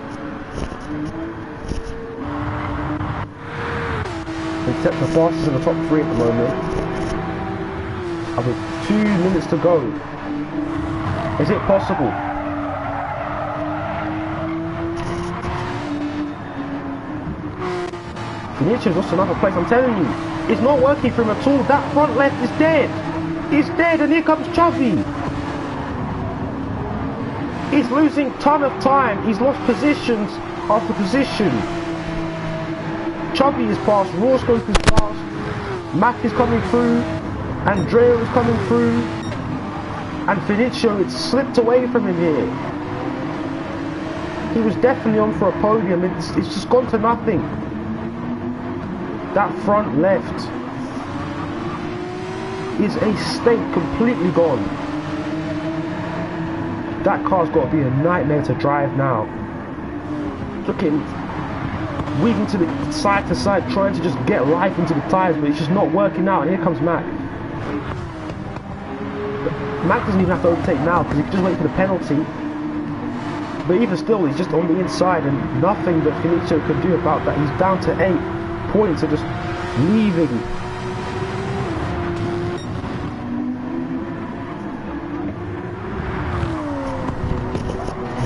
Speaker 1: Interceptor fastest in the top 3 at the moment. With 2 minutes to go. Is it possible? Vinicius lost another place, I'm telling you. It's not working for him at all. That front left is dead. It's dead, and here comes Chubby. He's losing ton of time. He's lost positions after position. Chubby is past, Rawscope is past, Mac is coming through, Andrea is coming through, and Finicio, it's slipped away from him here. He was definitely on for a podium. It's just gone to nothing. That front left is a state completely gone. That car's got to be a nightmare to drive now. Look at him weaving to the side to side, trying to just get life into the tyres, but it's just not working out. And here comes Mac. Mac doesn't even have to overtake now because he can just wait for the penalty. But even still, he's just on the inside, and nothing that Finicio can do about that. He's down to 8 points and just leaving.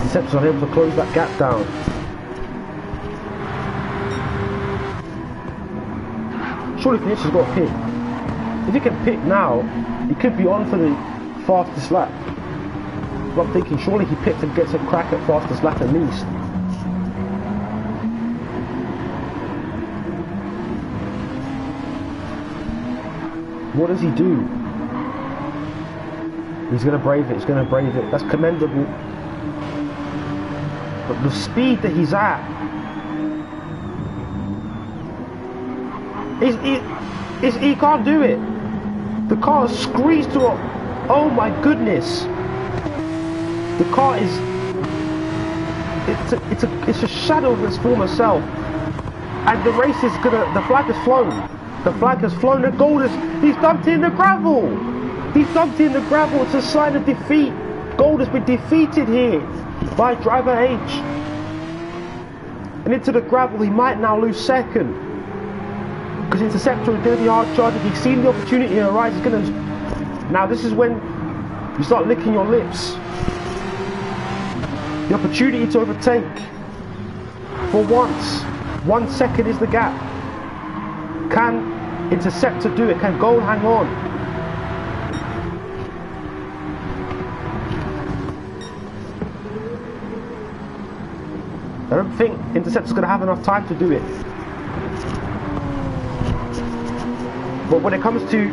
Speaker 1: Interceptor's unable to close that gap down. Surely Finicius has got to pit. If he can pit now, he could be on for the fastest lap. But I'm thinking surely he pits and gets a crack at fastest lap at least. What does he do? He's going to brave it, he's going to brave it. That's commendable. But the speed that he's at, he can't do it. The car is squeezed to a, oh my goodness. The car is, it's a shadow of its former self. And the race is gonna, the flag has flown. The flag has flown, the gold is, he's dumped in the gravel. He's dumped in the gravel, it's a sign of defeat. Gold has been defeated here by driver H. And into the gravel, he might now lose second. Because Interceptor is going to be hard charged. If he's seen the opportunity arise, he's going to... Now this is when you start licking your lips. The opportunity to overtake. For once, 1 second is the gap. Can Interceptor do it? Can Gold hang on? I don't think Interceptor's going to have enough time to do it. But when it comes to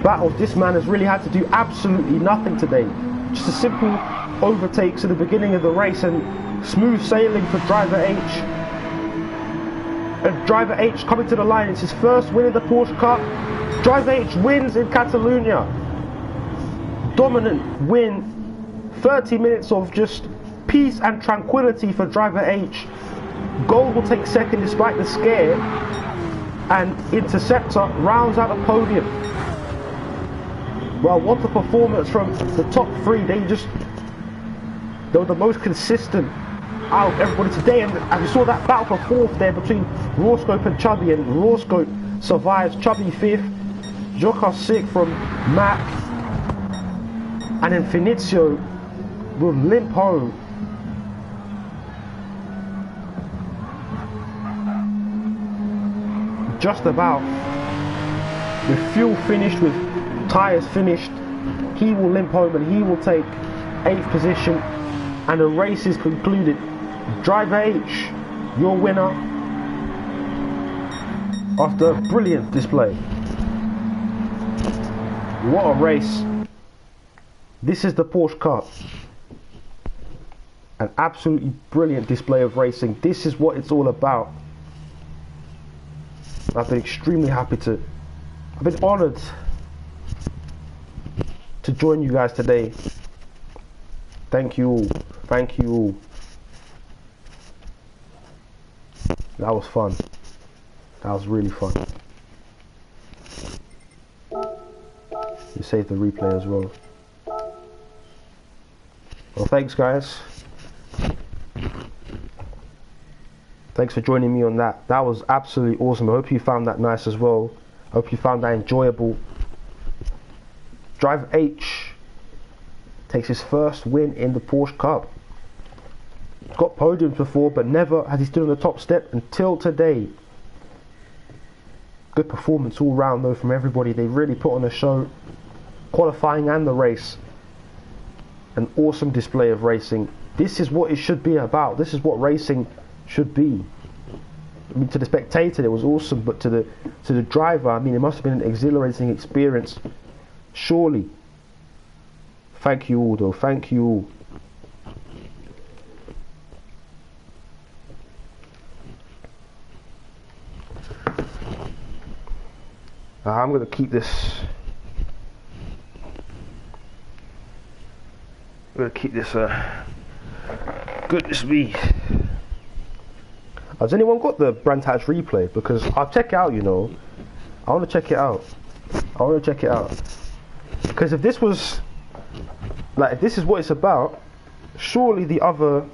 Speaker 1: battles, this man has really had to do absolutely nothing today. Just a simple overtakes at the beginning of the race and smooth sailing for driver H. And driver H coming to the line. It's his first win in the Porsche Cup. Driver H wins in Catalunya. Dominant win. 30 minutes of just peace and tranquility for driver H. Gold will take second despite the scare. And Interceptor rounds out the podium. Well, what a performance from the top 3. They were the most consistent out of everybody today, and we saw that battle for 4th there between Rawscope and Chubby, and Rawscope survives, Chubby 5th, Jocas 6th from Mac, and then Finicio will limp home. Just about, with fuel finished, with tyres finished, he will limp home and he will take 8th position, and the race is concluded. Driver H, your winner after a brilliant display. What a race. This is the Porsche Cup. An absolutely brilliant display of racing. This is what it's all about. I've been extremely happy to, I've been honoured to join you guys today. Thank you all. Thank you all. That was fun. That was really fun. You saved the replay as well. Well, thanks guys. Thanks for joining me on that. That was absolutely awesome. I hope you found that nice as well. I hope you found that enjoyable. Driver H takes his first win in the Porsche Cup. Got podiums before, but never has he stood on the top step until today. Good performance all round though from everybody. They really put on a show, qualifying and the race. An awesome display of racing. This is what it should be about. This is what racing should be. I mean, to the spectator it was awesome, but to the driver, I mean, it must have been an exhilarating experience. Surely. Thank you all though. Thank you all. I'm going to keep this. I'm going to keep this. Goodness me. Has anyone got the Brands Hatch replay? Because I'll check it out, you know. I want to check it out. I want to check it out. Because if this was, like, if this is what it's about, surely the other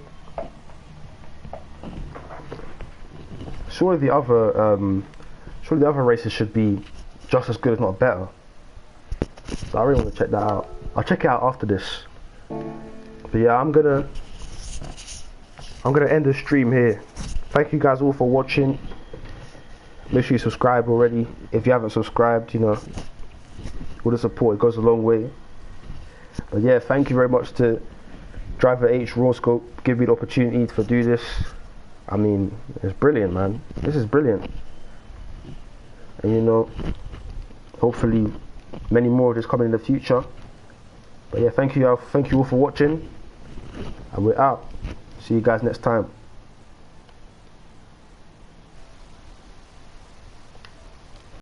Speaker 1: races should be just as good, if not better. So I really want to check that out. I'll check it out after this. But yeah, I'm gonna end the stream here. Thank you guys all for watching. Make sure you subscribe already. If you haven't subscribed, you know, all the support, it goes a long way. But yeah, thank you very much to Driver H Raw Scope, give me the opportunity to do this. I mean, it's brilliant, man. This is brilliant. And you know, hopefully many more of this coming in the future. But yeah, thank you all for watching, and we're out. See you guys next time.